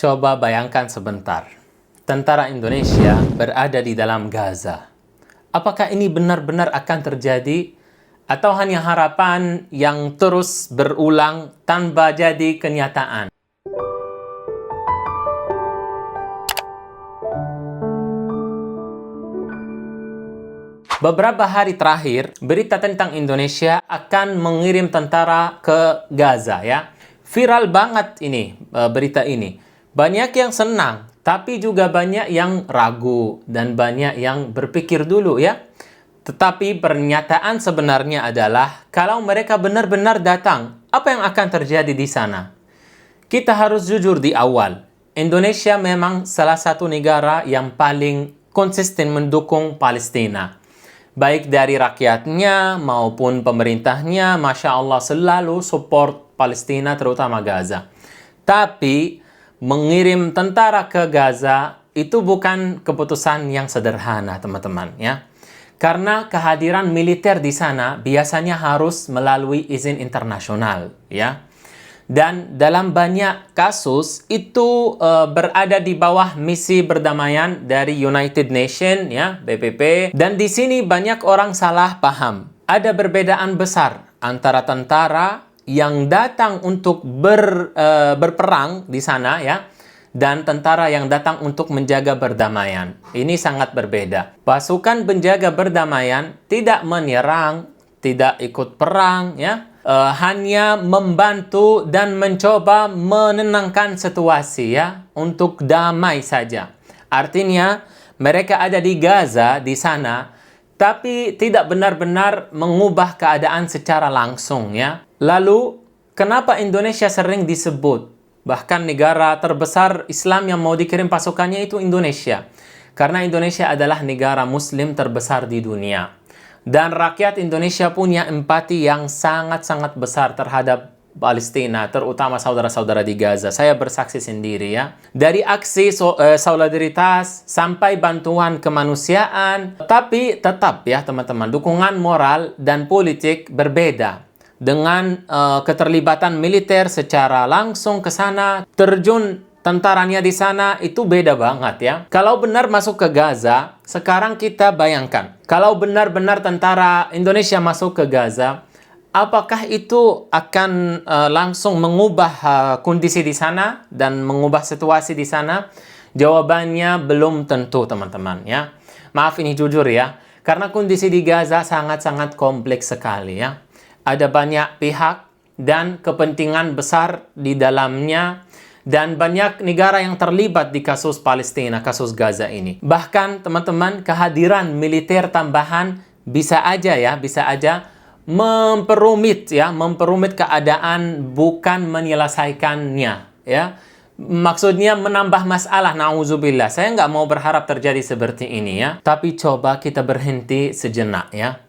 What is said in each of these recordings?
Coba bayangkan sebentar. Tentara Indonesia berada di dalam Gaza. Apakah ini benar-benar akan terjadi? Atau hanya harapan yang terus berulang tanpa jadi kenyataan? Beberapa hari terakhir, berita tentang Indonesia akan mengirim tentara ke Gaza, ya. Viral banget ini, berita ini. Banyak yang senang, tapi juga banyak yang ragu dan banyak yang berpikir dulu, ya. Tetapi pernyataan sebenarnya adalah kalau mereka benar-benar datang, apa yang akan terjadi di sana? Kita harus jujur di awal. Indonesia memang salah satu negara yang paling konsisten mendukung Palestina. Baik dari rakyatnya maupun pemerintahnya, Masya Allah selalu support Palestina, terutama Gaza. Tapi mengirim tentara ke Gaza itu bukan keputusan yang sederhana, teman-teman, ya. Karena kehadiran militer di sana biasanya harus melalui izin internasional, ya. Dan dalam banyak kasus itu berada di bawah misi perdamaian dari United Nations, ya, PBB. Dan di sini banyak orang salah paham. Ada perbedaan besar antara tentara yang datang untuk berperang di sana, ya, dan tentara yang datang untuk menjaga perdamaian. Ini sangat berbeda. Pasukan penjaga perdamaian tidak menyerang, tidak ikut perang, ya. Hanya membantu dan mencoba menenangkan situasi, ya, untuk damai saja. Artinya mereka ada di Gaza di sana, tapi tidak benar-benar mengubah keadaan secara langsung, ya. Lalu kenapa Indonesia sering disebut? Bahkan negara terbesar Islam yang mau dikirim pasukannya itu Indonesia. Karena Indonesia adalah negara Muslim terbesar di dunia. Dan rakyat Indonesia punya empati yang sangat-sangat besar terhadap Palestina, terutama saudara-saudara di Gaza. Saya bersaksi sendiri, ya. Dari aksi solidaritas sampai bantuan kemanusiaan. Tapi tetap, ya teman-teman, dukungan moral dan politik berbeda. Dengan keterlibatan militer secara langsung ke sana, terjun tentaranya di sana, itu beda banget, ya. Kalau benar masuk ke Gaza, sekarang kita bayangkan, kalau benar-benar tentara Indonesia masuk ke Gaza, apakah itu akan langsung mengubah kondisi di sana dan mengubah situasi di sana? Jawabannya belum tentu, teman-teman, ya. Maaf ini jujur, ya. Karena kondisi di Gaza sangat-sangat kompleks sekali, ya. Ada banyak pihak dan kepentingan besar di dalamnya. Dan banyak negara yang terlibat di kasus Palestina, kasus Gaza ini. Bahkan, teman-teman, kehadiran militer tambahan bisa aja memperumit keadaan, bukan menyelesaikannya, ya. Maksudnya menambah masalah, na'udzubillah. Saya nggak mau berharap terjadi seperti ini, ya. Tapi coba kita berhenti sejenak, ya.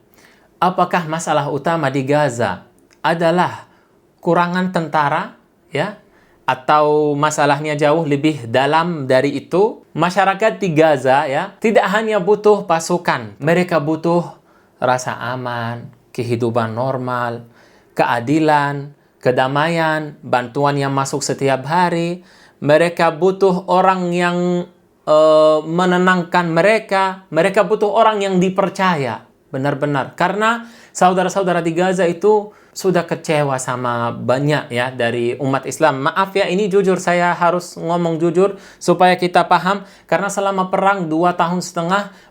Apakah masalah utama di Gaza adalah kurangan tentara, ya? Atau masalahnya jauh lebih dalam dari itu? Masyarakat di Gaza, ya, tidak hanya butuh pasukan. Mereka butuh rasa aman, kehidupan normal, keadilan, kedamaian, bantuan yang masuk setiap hari. Mereka butuh orang yang menenangkan mereka. Mereka butuh orang yang dipercaya. Benar-benar. Karena saudara-saudara di Gaza itu sudah kecewa sama banyak, ya, dari umat Islam. Maaf, ya, ini jujur, saya harus ngomong jujur supaya kita paham. Karena selama perang 2,5 tahun,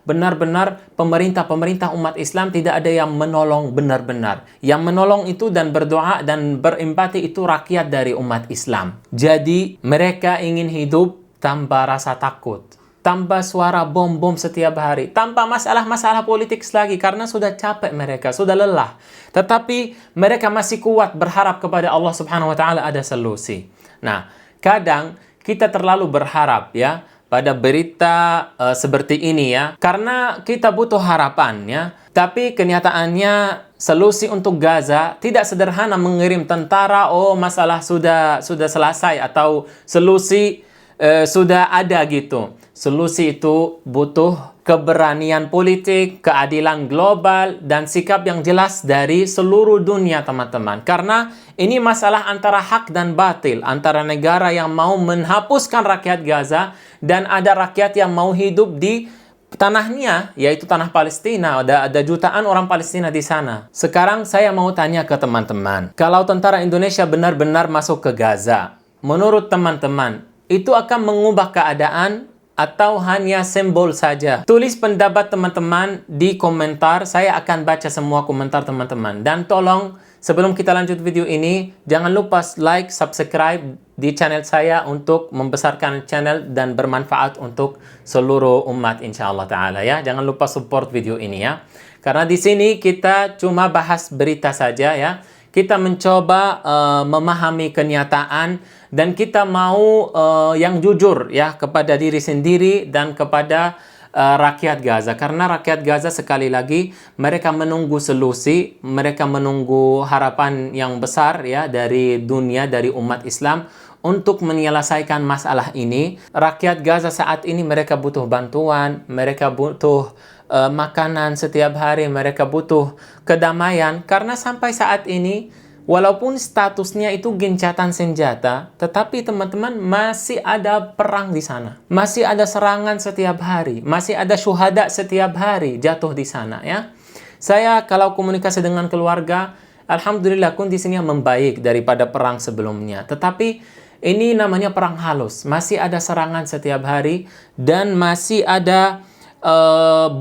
benar-benar pemerintah umat Islam tidak ada yang menolong benar-benar. Yang menolong itu dan berdoa dan berempati itu rakyat dari umat Islam. Jadi mereka ingin hidup tanpa rasa takut, tanpa suara bom-bom setiap hari, tanpa masalah-masalah politik lagi, karena sudah capek mereka, sudah lelah. Tetapi mereka masih kuat berharap kepada Allah Subhanahu wa Ta'ala ada solusi. Nah, kadang kita terlalu berharap, ya, pada berita seperti ini, ya, karena kita butuh harapan, ya. Tapi kenyataannya solusi untuk Gaza tidak sederhana mengirim tentara, oh masalah sudah selesai, atau solusi sudah ada gitu. Solusi itu butuh keberanian politik, keadilan global, dan sikap yang jelas dari seluruh dunia, teman-teman. Karena ini masalah antara hak dan batil, antara negara yang mau menghapuskan rakyat Gaza dan ada rakyat yang mau hidup di tanahnya, yaitu tanah Palestina. Ada jutaan orang Palestina di sana. Sekarang saya mau tanya ke teman-teman, kalau tentara Indonesia benar-benar masuk ke Gaza, menurut teman-teman, itu akan mengubah keadaan atau hanya simbol saja? Tulis pendapat teman-teman di komentar. Saya akan baca semua komentar teman-teman. Dan tolong, sebelum kita lanjut video ini, jangan lupa like, subscribe di channel saya untuk membesarkan channel dan bermanfaat untuk seluruh umat insyaallah ta'ala ya. Jangan lupa support video ini ya. Karena di sini kita cuma bahas berita saja ya. Kita mencoba memahami kenyataan dan kita mau yang jujur ya kepada diri sendiri dan kepada rakyat Gaza. Karena rakyat Gaza sekali lagi mereka menunggu solusi, mereka menunggu harapan yang besar ya dari dunia, dari umat Islam untuk menyelesaikan masalah ini. Rakyat Gaza saat ini mereka butuh bantuan, mereka butuh makanan setiap hari, mereka butuh kedamaian. Karena sampai saat ini, walaupun statusnya itu gencatan senjata, tetapi teman-teman masih ada perang di sana. Masih ada serangan setiap hari, masih ada syuhada setiap hari jatuh di sana ya. Saya kalau komunikasi dengan keluarga, alhamdulillah kondisinya membaik daripada perang sebelumnya. Tetapi ini namanya perang halus. Masih ada serangan setiap hari dan masih ada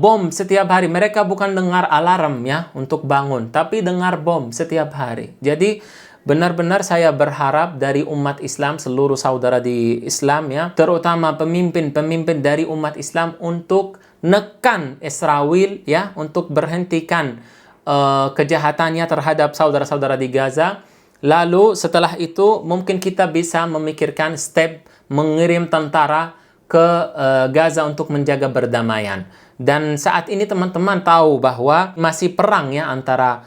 bom setiap hari. Mereka bukan dengar alarm ya untuk bangun, tapi dengar bom setiap hari. Jadi benar-benar saya berharap dari umat Islam, seluruh saudara di Islam ya, terutama pemimpin-pemimpin dari umat Islam untuk nekan Israel ya, untuk berhentikan kejahatannya terhadap saudara-saudara di Gaza. Lalu setelah itu mungkin kita bisa memikirkan step mengirim tentara ke Gaza untuk menjaga perdamaian. Dan saat ini teman-teman tahu bahwa masih perang ya antara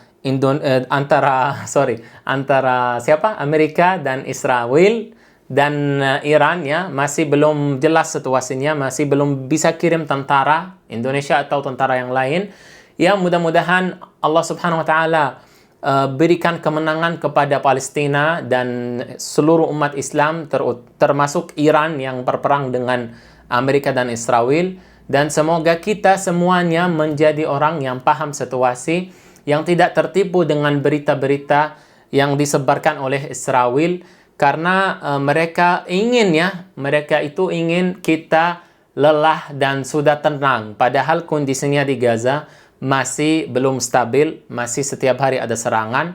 siapa? Amerika dan Israel dan Iran ya, masih belum jelas situasinya, masih belum bisa kirim tentara Indonesia atau tentara yang lain. Ya, mudah-mudahan Allah Subhanahu wa taala berikan kemenangan kepada Palestina dan seluruh umat Islam, termasuk Iran yang berperang dengan Amerika dan Israel. Dan semoga kita semuanya menjadi orang yang paham situasi, yang tidak tertipu dengan berita-berita yang disebarkan oleh Israel. Karena mereka itu ingin kita lelah dan sudah tenang. Padahal kondisinya di Gaza masih belum stabil, masih setiap hari ada serangan,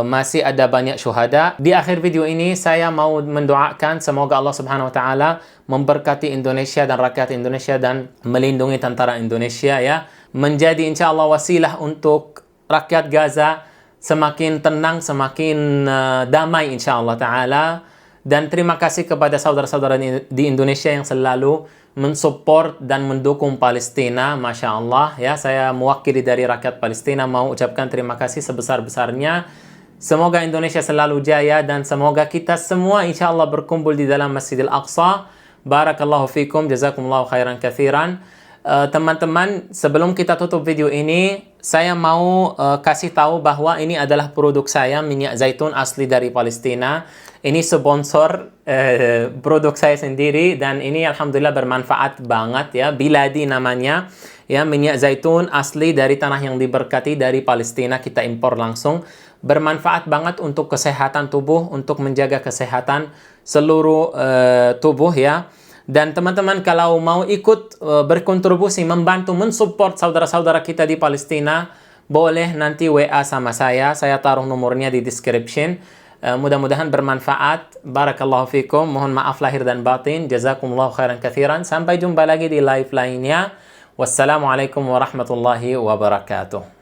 masih ada banyak syuhada. Di akhir video ini saya mau mendoakan semoga Allah Subhanahu wa taala memberkati Indonesia dan rakyat Indonesia dan melindungi tentara Indonesia ya, menjadi insyaallah wasilah untuk rakyat Gaza semakin tenang, semakin damai insyaallah taala. Dan terima kasih kepada saudara-saudara di Indonesia yang selalu mensupport dan mendukung Palestina. Masya Allah ya, saya mewakili dari rakyat Palestina mau ucapkan terima kasih sebesar-besarnya. Semoga Indonesia selalu jaya dan semoga kita semua insya Allah berkumpul di dalam Masjidil Aqsa. Barakallahu fikum, jazakumullahu khairan kathiran. Teman-teman, sebelum kita tutup video ini, saya mau kasih tahu bahwa ini adalah produk saya, minyak zaitun asli dari Palestina. Ini sponsor produk saya sendiri dan ini alhamdulillah bermanfaat banget ya. Biladi namanya ya, minyak zaitun asli dari tanah yang diberkati dari Palestina, kita impor langsung. Bermanfaat banget untuk kesehatan tubuh, untuk menjaga kesehatan seluruh tubuh ya. Dan teman-teman kalau mau ikut berkontribusi, membantu, mensupport saudara-saudara kita di Palestina, boleh nanti WA sama saya taruh nomornya di description. Mudah-mudahan bermanfaat. Barakallahu fikum. Mohon maaf lahir dan batin. Jazakumullahu khairan kathiran. Sampai jumpa lagi di live lainnya. Wassalamualaikum warahmatullahi wabarakatuh.